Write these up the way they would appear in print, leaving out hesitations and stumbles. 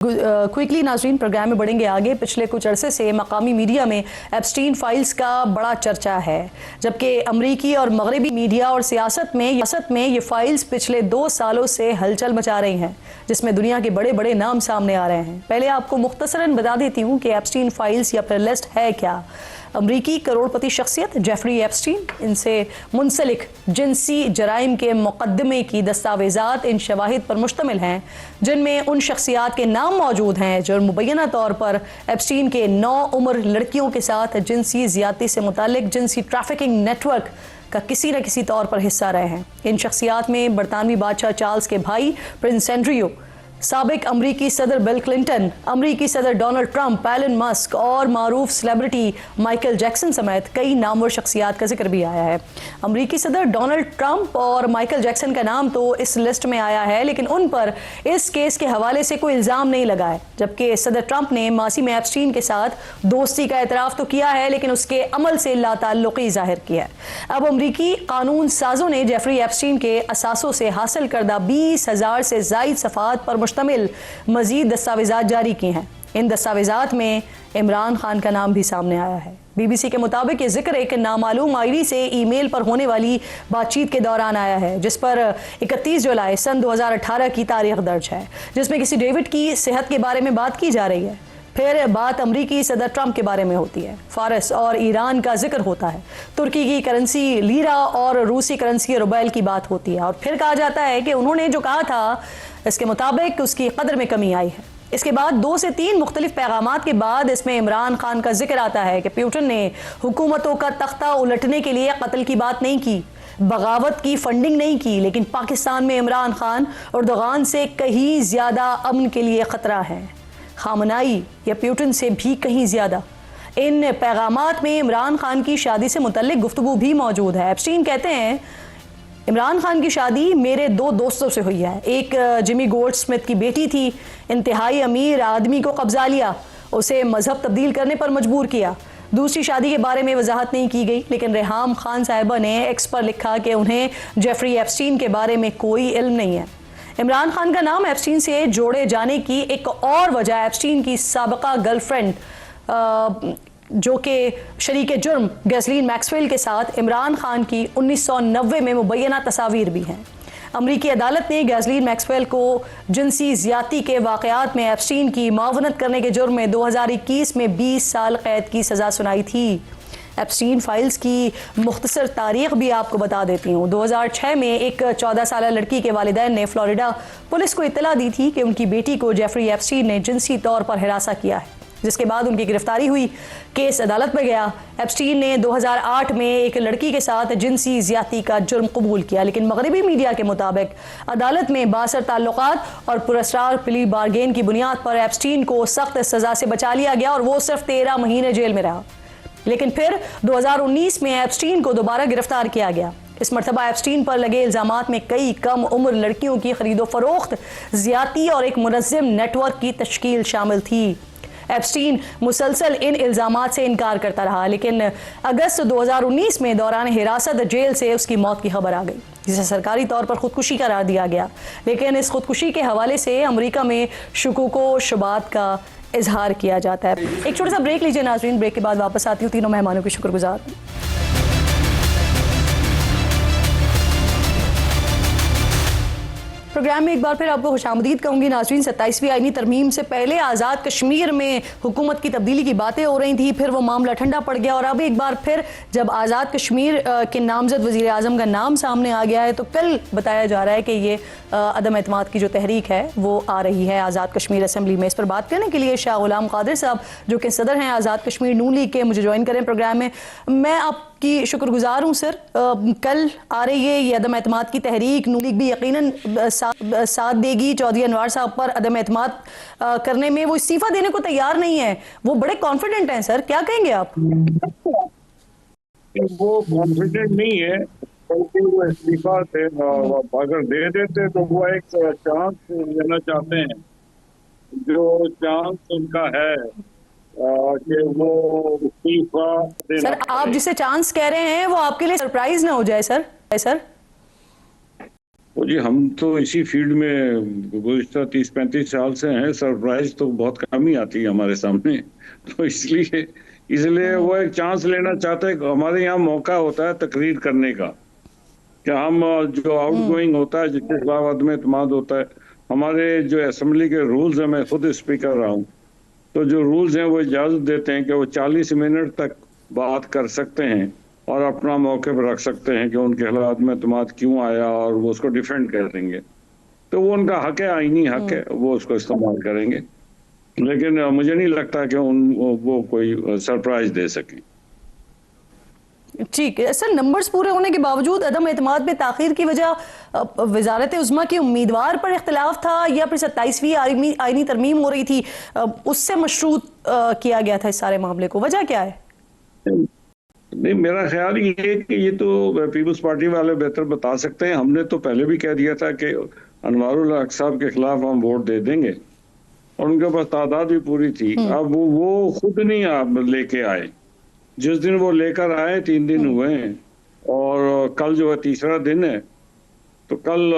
Quickly नाज़रीन, programme में बढ़ेंगे आगे। पिछले कुछ अरसे से मकामी मीडिया में एप्स्टीन फाइल्स का बड़ा चर्चा है, जबकि अमरीकी और मगरबी मीडिया और सियासत में ये फाइल्स पिछले 2 सालों से हलचल मचा रही हैं, जिसमें दुनिया के बड़े बड़े नाम सामने आ रहे हैं। पहले आपको मुख्तसरन बता देती हूँ कि एप्स्टीन फाइल्स या फिर लिस्ट है क्या। अमरीकी करोड़पति शख्सियत जेफरी एप्स्टीन, इनसे मुंसलिक जिनसी जराइम के मुकदमे की दस्तावेज़ात इन शवाहिद पर मुश्तमिल हैं, जिनमें उन शख्सियात के नाम मौजूद हैं जो मुबैना तौर पर एप्स्टीन के 9 उम्र लड़कियों के साथ जिनसी ज़्यादती से मुतालिक जिनसी ट्रैफिकिंग नेटवर्क का किसी न किसी तौर पर हिस्सा रहे हैं। इन शख्सियात में बरतानवी बादशाह चार्ल्स के भाई प्रिंस एंड्रयू, साबिक अमरीकी सदर बिल क्लिंटन, अमरीकी सदर डोनाल्ड ट्रंप, एलन मस्क और मारूफ सेलिब्रिटी माइकल जैक्सन समेत कई नामवर शख्सियात का जिक्र भी आया है। अमरीकी सदर डोनाल्ड ट्रंप और माइकल जैक्सन का नाम तो इस लिस्ट में आया है, लेकिन उन पर इस केस के हवाले से कोई इल्ज़ाम नहीं लगा है। जबकि सदर ट्रंप ने मासी में एप्स्टीन के साथ दोस्ती का एतराफ़ तो किया है, लेकिन उसके अमल से लाताल्लुक़ी ज़ाहिर की है। अब अमरीकी कानून साजों ने जेफरी एप्स्टीन के असासों से हासिल करदा 20,000 से ज़ायद सफ़ात पर मुश्तमिल मजीद दस्तावेज़ात जारी की हैं। इन दस्तावेज़ात में इमरान खान का नाम भी सामने आया है। BBC के मुताबिक ये जिक्र एक नामालूम आईडी से ईमेल पर होने वाली बातचीत के दौरान आया है, जिस पर 31 जुलाई सन 2018 की तारीख दर्ज है, जिसमें किसी डेविड की सेहत के बारे में बात की जा रही है। फिर बात अमरीकी सदर ट्रंप के बारे में होती है, फारस और ईरान का जिक्र होता है, तुर्की की करेंसी लीरा और रूसी करेंसी रुबैल की बात होती है, और फिर कहा जाता है कि उन्होंने जो कहा था इसके मुताबिक उसकी कदर में कमी आई है। इसके बाद 2 से 3 मुख्तलिफ पैगामात के बाद इसमें इमरान खान का जिक्र आता है कि पुतिन ने हुकूमतों का तख्ता उलटने के लिए कत्ल की बात नहीं की, बगावत की फंडिंग नहीं की, लेकिन पाकिस्तान में इमरान खान एर्दोगान से कहीं ज़्यादा अमन के लिए ख़तरा है, खामनाई या पुतिन से भी कहीं ज़्यादा। इन पैगामात में इमरान खान की शादी से मुतल्लिक गुफ्तगू भी मौजूद है। एप्स्टीन कहते हैं, इमरान खान की शादी मेरे 2 दोस्तों से हुई है। एक जिमी गोल्डस्मिथ की बेटी थी, इंतहाई अमीर आदमी को कब्जा लिया, उसे मजहब तब्दील करने पर मजबूर किया। दूसरी शादी के बारे में वजाहत नहीं की गई, लेकिन रेहाम खान साहिबा ने एक्स पर लिखा कि उन्हें जेफरी एप्स्टीन के बारे में कोई इल्म नहीं है। इमरान खान का नाम एप्स्टीन से जोड़े जाने की एक और वजह एप्स्टीन की साबिका गर्लफ्रेंड जो कि शरीक जुर्म गैसलीन मैक्सवेल के साथ इमरान खान की 1990 में मुबैना तस्वीर भी हैं। अमरीकी अदालत ने गैसलीन मैक्सवेल को जिनसी ज़्यादती के वाक़यात में एप्स्टीन की मावनत करने के जुर्म में 2021 में 20 साल कैद की सज़ा सुनाई थी। एप्स्टीन फाइल्स की मुख्तसर तारीख भी आपको बता देती हूँ। 2006 में एक 14 साल लड़की के वालिदैन ने फ्लोरिडा पुलिस को इत्तला दी थी कि उनकी बेटी को जेफरी एप्स्टीन ने जिनसी तौर पर हिरासा किया है, जिसके बाद उनकी गिरफ्तारी हुई। केस अदालत में गया। एप्स्टीन ने 2008 में एक लड़की के साथ जिनसी ज़्यादती का जुर्म कबूल किया, लेकिन मगरबी मीडिया के मुताबिक अदालत में बासर ताल्लुकात और पुरस्कार प्ली बार्गेन की बुनियाद पर एप्स्टीन को सख्त सज़ा से बचा लिया गया और वो सिर्फ 13 महीने जेल में रहा। लेकिन फिर 2019 में एप्स्टीन को दोबारा गिरफ्तार किया गया। इस मरतबा एप्स्टीन पर लगे इल्ज़ामात में कई कम उम्र लड़कियों की खरीदो फरोख्त, ज़्यादती और एक मुनज़्ज़म नेटवर्क की तश्कील शामिल थी। एप्स्टीन मुसलसल इन इल्ज़ामात से इनकार करता रहा, लेकिन अगस्त 2019 में दौरान हिरासत जेल से उसकी मौत की खबर आ गई, जिसे सरकारी तौर पर खुदकुशी करार दिया गया। लेकिन इस खुदकुशी के हवाले से अमेरिका में शुकूको शुबात का इजहार किया जाता है। एक छोटा सा ब्रेक लीजिए नाज़रीन, ब्रेक के बाद वापस आती हूँ तीनों मेहमानों की शुक्रगुजार। प्रोग्राम में एक बार फिर आपको खुशामदीद कहूँगी नाज़रीन। 27वीं आईनी तरमीम से पहले आज़ाद कश्मीर में हुकूमत की तब्दीली की बातें हो रही थी, फिर वो मामला ठंडा पड़ गया और अब एक बार फिर जब आज़ाद कश्मीर के नामजद वज़ीर आज़म का नाम सामने आ गया है, तो कल बताया जा रहा है कि ये अदम एतमाद की जो तहरीक है वो आ रही है आज़ाद कश्मीर असम्बली में। इस पर बात करने के लिए शाह गुलाम कादिर साहब, जो कि सदर हैं आज़ाद कश्मीर नून लीग के, मुझे ज्वाइन करें प्रोग्राम में। मैं आपकी शुक्रगुजार हूँ सर। कल आ रही है ये अदम एतमाद की तहरीक, नून लीग भी यकीनन साथ देगी चौधरी अनवार साहब पर अदम एतमाद करने में। वो इस्तीफा देने को तैयार नहीं है, वो बड़े कॉन्फिडेंट हैं सर, क्या कहेंगे आप? वो कॉन्फिडेंट नहीं है, बल्कि वो इस्तीफा से अगर दे देते तो वो एक चांस लेना चाहते हैं, जो चांस उनका है कि वो इस्तीफा देना। सर आप जिसे चांस कह रहे हैं वो आपके लिए सरप्राइज ना हो जाए सर? जी हम तो इसी फील्ड में गुज़िश्ता 30-35 साल से हैं। सरप्राइज तो बहुत कम ही आती है हमारे सामने। तो इसलिए इसलिए वो एक चांस लेना चाहते हैं। हमारे यहाँ मौका होता है तकरीर करने का, कि हम जो आउट गोइंग होता है, जिसके खिलाफ अदम एतमाद होता है, हमारे जो असेंबली के रूल्स हैं, मैं खुद स्पीकर रहा हूँ, तो जो रूल्स हैं वो इजाज़त देते हैं कि वो 40 मिनट तक बात कर सकते हैं और अपना मौके पर रख सकते हैं कि उनके खिलाफ में एतमाद क्यों आया, और वो उसको डिफेंड कर देंगे। तो वो उनका हक है, आईनी हक है, वो उसको इस्तेमाल करेंगे। लेकिन मुझे नहीं लगता कि वो कोई सरप्राइज दे सकें। ठीक है सर, नंबर्स पूरे होने के बावजूद अदम एतमाद में ताखीर की वजह वजारत उज़्मा के उम्मीदवार पर इख्तिलाफ था, या फिर 27वीं आईनी तरमीम हो रही थी उससे मशरूत किया गया था इस सारे मामले को? वजह क्या है? नहीं, मेरा ख्याल ये है कि ये तो पीपल्स पार्टी वाले बेहतर बता सकते हैं। हमने तो पहले भी कह दिया था कि अनवारुल हक साहब के खिलाफ हम वोट दे देंगे, और उनके पास तादाद भी पूरी थी। अब वो खुद नहीं आप लेके आए। जिस दिन वो लेकर आए 3 दिन हुए हैं, और कल जो है तीसरा दिन है। तो कल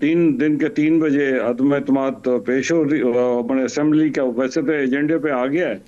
3 दिन के 3 बजे अदम एतमाद पेश हो रही अपने असेंबली का, वैसे तो एजेंडे पे आ गया है,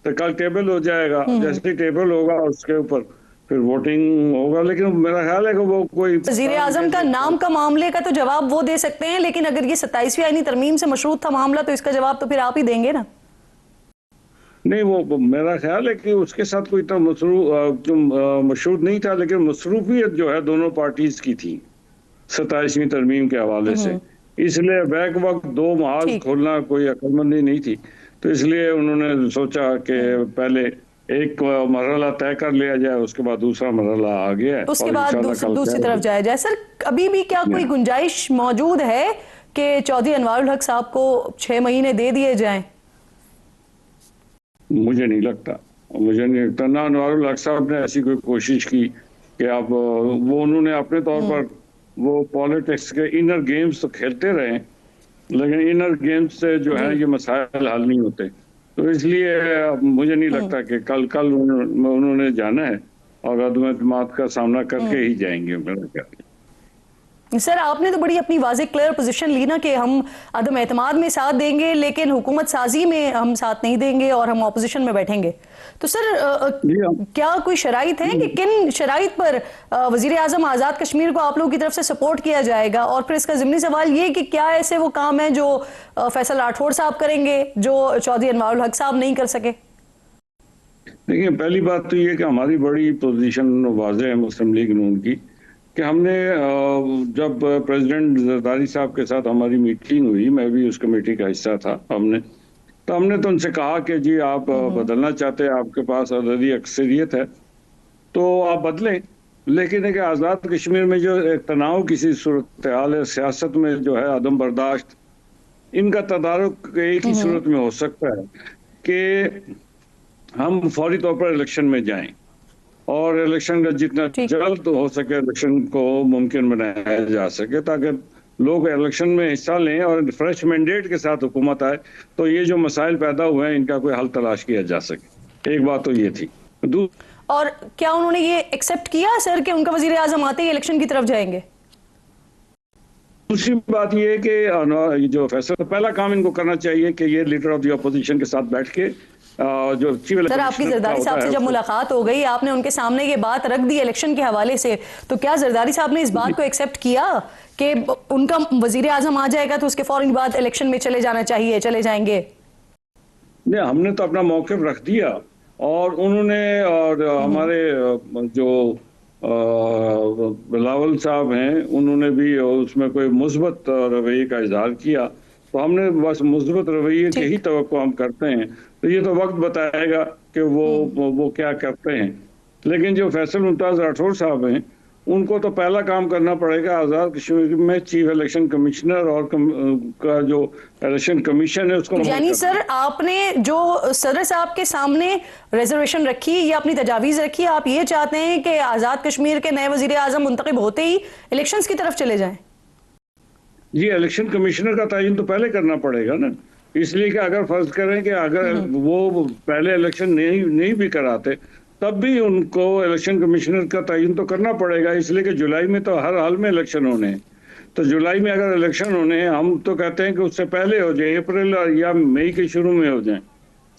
तो कल टेबल हो जाएगा। जैसे ही टेबल होगा उसके ऊपर फिर वोटिंग होगा। लेकिन मेरा ख्याल है कि वो कोई वजीर आजम का नाम का मामले का तो जवाब वो दे सकते हैं, लेकिन अगर ये 27वीं आईनी तरमीम से मशरूत था मामला, तो इसका जवाब तो फिर आप ही देंगे ना? नहीं, वो मेरा ख्याल है कि उसके साथ कोई इतना मशरूत नहीं था, लेकिन मसरूफियत जो है दोनों पार्टीज की थी 27वीं तरमीम के हवाले से। इसलिए बैक वक्त 2 महाज खोलना कोई अक्लमंदी नहीं थी। तो इसलिए उन्होंने सोचा कि पहले एक मरहला तय कर लिया जाए, उसके बाद दूसरा मरहला आ गया है, उसके बाद दूसरी तरफ जाया जाए। सर, अभी भी क्या कोई गुंजाइश मौजूद है कि चौधरी अनवारुल हक साहब को 6 महीने दे दिए जाएं? मुझे नहीं लगता ना अनवारुल हक साहब ने ऐसी कोई कोशिश की कि आप वो उन्होंने अपने तौर पर वो पॉलिटिक्स के इनर गेम्स तो खेलते रहे, लेकिन इनर गेम्स से जो है ये मसाइल हल नहीं होते। तो इसलिए मुझे नहीं लगता कि कल उन्होंने जाना है, और अदम एतमाद का सामना करके ही जाएंगे मेरा ख्याल। सर, आपने तो बड़ी अपनी वाज़ेह क्लियर पोजीशन ली ना कि हम अदम एतमाद में साथ देंगे, लेकिन हुकूमत साजी में हम साथ नहीं देंगे और हम ऑपोजिशन में बैठेंगे। तो सर, क्या कोई शराइत है कि किन शराइत पर वजीर आजम आज़ाद कश्मीर को आप लोगों की तरफ से सपोर्ट किया जाएगा? और फिर इसका ज़िमनी सवाल ये कि क्या ऐसे वो काम है जो फैसल राठौड़ साहब करेंगे जो चौधरी अनवारुल हक साहब नहीं कर सके? देखिए, पहली बात तो ये कि हमारी बड़ी पोजीशन वाज़ेह है मुस्लिम लीग नून की, कि हमने जब प्रेसिडेंट जरदारी साहब के साथ हमारी मीटिंग हुई, मैं भी उस कमेटी का हिस्सा था, हमने तो उनसे कहा कि जी आप बदलना चाहते हैं, आपके पास अददी अक्सरियत है तो आप बदलें, लेकिन एक आज़ाद कश्मीर में जो एक तनाव किसी सूरत हाल है, सियासत में जो है अदम बर्दाश्त, इनका तदारुक एक ही सूरत में हो सकता है कि हम फौरी तौर पर इलेक्शन में जाएं, और इलेक्शन का जितना जल्द हो सके इलेक्शन को मुमकिन बनाया जा सके, ताकि लोग इलेक्शन में हिस्सा लें और फ्रेश मैंडेट के साथ हुकूमत आए, तो ये जो मसाइल पैदा हुए हैं इनका कोई हल तलाश किया जा सके। एक बात तो ये थी। और क्या उन्होंने ये एक्सेप्ट किया सर कि उनका वजीर आजम आते ही इलेक्शन की तरफ जाएंगे? दूसरी बात ये है कि जो फैसला, पहला काम इनको करना चाहिए कि ये लीडर ऑफ द अपोजिशन के साथ बैठ के जो सर, आपकी जरदारी साहब से जब मुलाकात हो गई, आपने उनके सामने ये बात रख दी इलेक्शन के हवाले से, तो क्या जरदारी साहब ने इस बात को एक्सेप्ट किया कि उनका वजीर आजम आ जाएगा तो उसके फौरन बाद इलेक्शन में चले जाना चाहिए, चले जाएंगे? नहीं, हमने तो अपना मौक़िफ़ रख दिया, और उन्होंने, और हमारे जो बिलावल साहब हैं, उन्होंने भी उसमें कोई मुस्बत रवैये का इजहार किया। तो हमने बस मुस्बत रवैये की ही तवक्को हम करते हैं। तो ये तो वक्त बताएगा कि वो क्या करते हैं। लेकिन जो फैसल मुमताज राठौड़ साहब हैं, उनको तो पहला काम करना पड़ेगा आज़ाद कश्मीर में चीफ इलेक्शन कमिश्नर और का जो इलेक्शन कमीशन है उसको। यानी सर, आपने जो सदर साहब के सामने रिजर्वेशन रखी या अपनी तजावीज रखी, आप ये चाहते हैं कि आज़ाद कश्मीर के नए वजीर आजम मुंतखब होते ही इलेक्शंस की तरफ चले जाएं? जी, इलेक्शन कमिश्नर का तयन तो पहले करना पड़ेगा ना, इसलिए कि अगर फर्ज करें कि अगर वो पहले इलेक्शन नहीं भी कराते, तब भी उनको इलेक्शन कमिश्नर का तयन तो करना पड़ेगा, इसलिए कि जुलाई में तो हर हाल में इलेक्शन होने हैं। तो जुलाई में अगर इलेक्शन होने हैं, हम तो कहते हैं कि उससे पहले हो जाए, अप्रैल या मई के शुरू में हो जाए।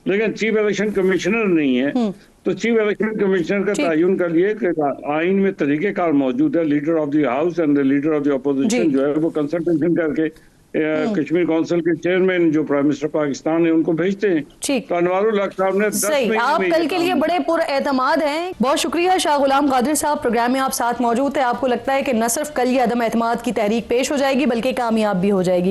लेकिन चीफ इलेक्शन कमिश्नर नहीं है, तो चीफ इलेक्शन कमिश्नर का ठीक। तयन कर लिए कि आइन में तरीकेकार मौजूद है। Leader of the house and the leader of the जी। अपोजिशन जो है वो कंसल्टेशन करके कश्मीर काउंसिल के चेयरमैन जो प्राइम मिनिस्टर पाकिस्तान है उनको भेजते हैं। ठीक। तो अनवारुल हक साहब ने 10 सही, महीने आप में कल ये के काम लिए बड़े पुरएतमाद हैं। बहुत शुक्रिया शाह गुलाम कादिर साहब, प्रोग्राम में आप साथ मौजूद थे। आपको लगता है कि न सिर्फ कल ये अदम एतमाद की तहरीक पेश हो जाएगी बल्कि कामयाब भी हो जाएगी।